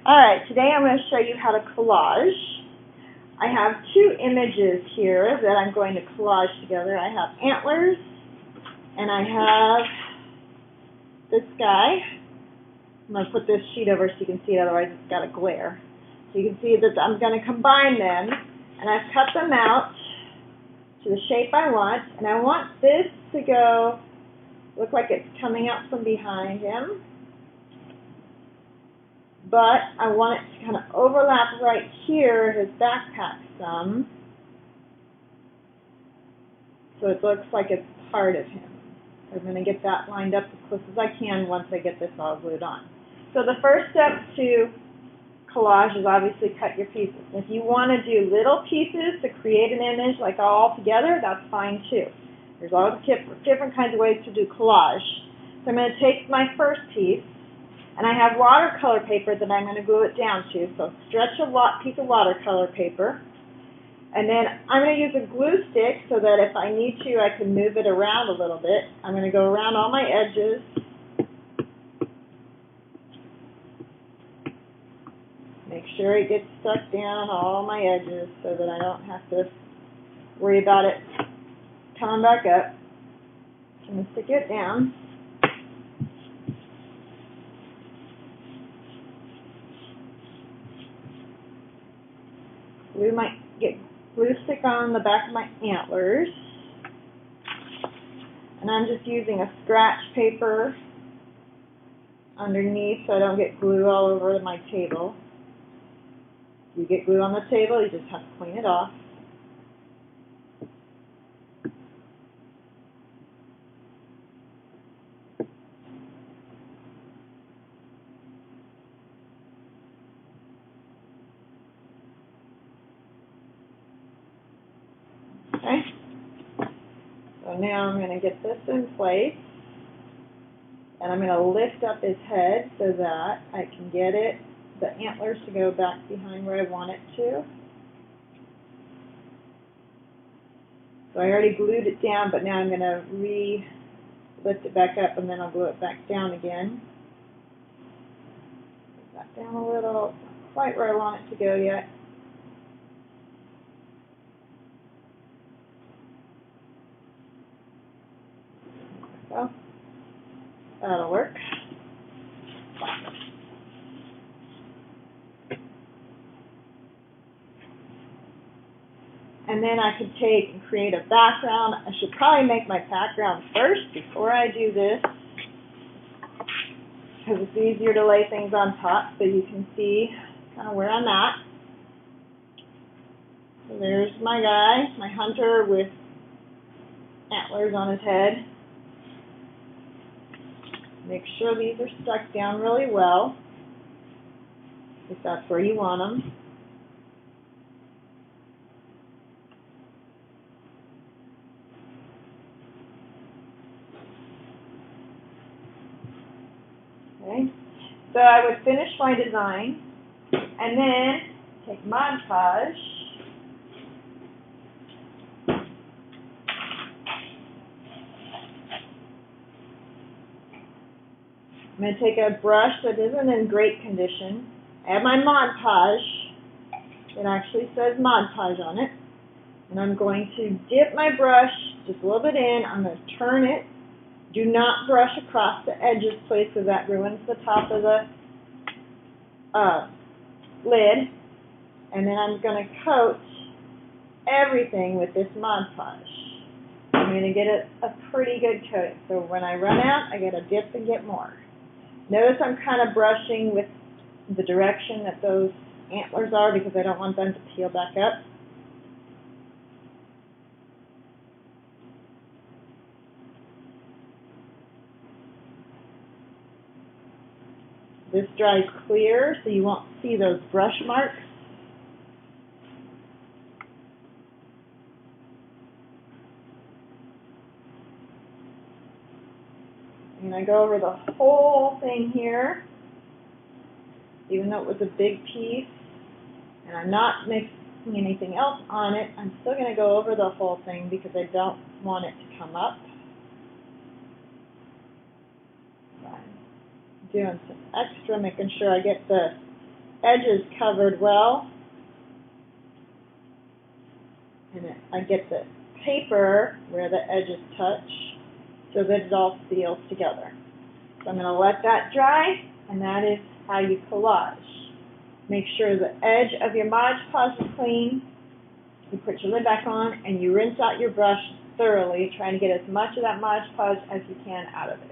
Alright, today I'm going to show you how to collage. I have two images here that I'm going to collage together. I have antlers and I have this guy. I'm going to put this sheet over so you can see it, otherwise it's got a glare. So you can see that I'm going to combine them, and I've cut them out to the shape I want, and I want this to look like it's coming out from behind him. But I want it to kind of overlap right here, his backpack some, so it looks like it's part of him. So I'm going to get that lined up as close as I can once I get this all glued on. So the first step to collage is obviously cut your pieces. If you want to do little pieces to create an image like all together, that's fine too. There's all different kinds of ways to do collage. So I'm going to take my first piece, and I have watercolor paper that I'm going to glue it down to. So stretch a piece of watercolor paper. And then I'm going to use a glue stick so that if I need to, I can move it around a little bit. I'm going to go around all my edges. Make sure it gets stuck down all my edges so that I don't have to worry about it coming back up. I'm going to stick it down. Get glue stick on the back of my antlers, and I'm just using a scratch paper underneath so I don't get glue all over my table. If you get glue on the table, you just have to clean it off. Okay, so now I'm going to get this in place, and I'm going to lift up his head so that I can get the antlers to go back behind where I want it to. So I already glued it down, but now I'm going to lift it back up, and then I'll glue it back down again. Put that down a little. It's not quite where I want it to go yet. So that'll work. And then I could take and create a background. I should probably make my background first before I do this, because it's easier to lay things on top so you can see kind of where I'm at. So there's my guy, my hunter with antlers on his head. Make sure these are stuck down really well, if that's where you want them. Okay, so I would finish my design, and then take Mod Podge, I'm going to take a brush that isn't in great condition. I have my Mod Podge. It actually says Mod Podge on it. And I'm going to dip my brush just a little bit in. I'm going to turn it. Do not brush across the edges, please, because that ruins the top of the lid. And then I'm going to coat everything with this Mod Podge. I'm going to get a pretty good coating. So when I run out, I get a dip and get more. Notice I'm kind of brushing with the direction that those antlers are because I don't want them to peel back up. This dries clear so you won't see those brush marks. And I go over the whole thing here, even though it was a big piece, and I'm not mixing anything else on it. I'm still going to go over the whole thing because I don't want it to come up. So I'm doing some extra, making sure I get the edges covered well, and I get the paper where the edges touch so that it all seals together. So I'm going to let that dry, and that is how you collage. Make sure the edge of your Mod Podge is clean. You put your lid back on, and you rinse out your brush thoroughly, trying to get as much of that Mod Podge as you can out of it.